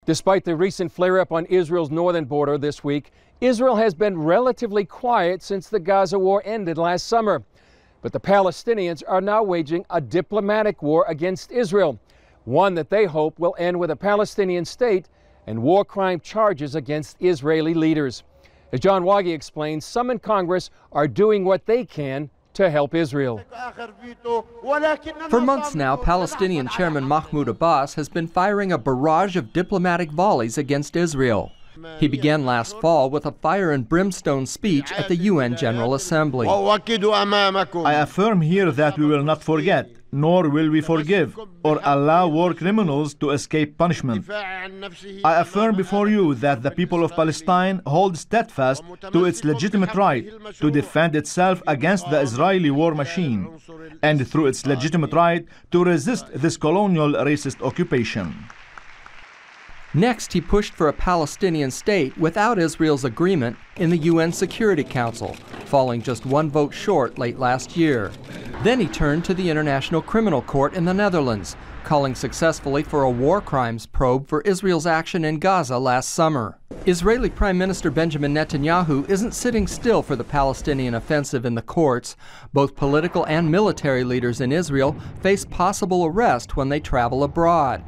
Despite the recent flare-up on Israel's northern border this week, Israel has been relatively quiet since the Gaza war ended last summer. But the Palestinians are now waging a diplomatic war against Israel, one that they hope will end with a Palestinian state and war crime charges against Israeli leaders. As John Waage explains, some in Congress are doing what they can to help Israel. For months now, Palestinian Chairman Mahmoud Abbas has been firing a barrage of diplomatic volleys against Israel. He began last fall with a fire and brimstone speech at the UN General Assembly. I affirm here that we will not forget, nor will we forgive, or allow war criminals to escape punishment. I affirm before you that the people of Palestine hold steadfast to its legitimate right to defend itself against the Israeli war machine, and through its legitimate right to resist this colonial racist occupation. Next, he pushed for a Palestinian state without Israel's agreement in the UN Security Council, falling just one vote short late last year. Then he turned to the International Criminal Court in the Netherlands, calling successfully for a war crimes probe for Israel's action in Gaza last summer. Israeli Prime Minister Benjamin Netanyahu isn't sitting still for the Palestinian offensive in the courts. Both political and military leaders in Israel face possible arrest when they travel abroad.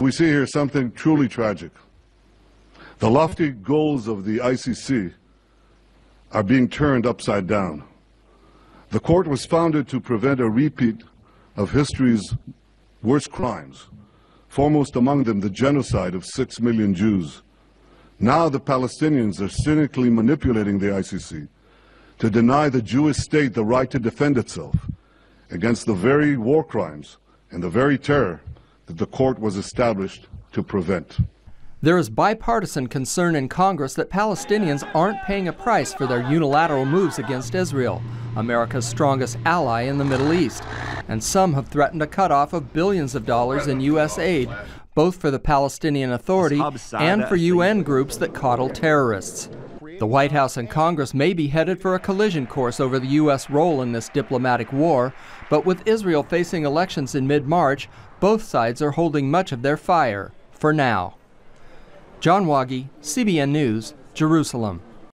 We see here something truly tragic. The lofty goals of the ICC are being turned upside down. The court was founded to prevent a repeat of history's worst crimes, foremost among them the genocide of 6 million Jews. Now the Palestinians are cynically manipulating the ICC to deny the Jewish state the right to defend itself against the very war crimes and the very terror that the court was established to prevent. There is bipartisan concern in Congress that Palestinians aren't paying a price for their unilateral moves against Israel, America's strongest ally in the Middle East. And some have threatened a cutoff of billions of dollars in U.S. aid, both for the Palestinian Authority and for UN groups that coddle terrorists. The White House and Congress may be headed for a collision course over the U.S. role in this diplomatic war, but with Israel facing elections in mid-March, both sides are holding much of their fire, for now. John Waage, CBN News, Jerusalem.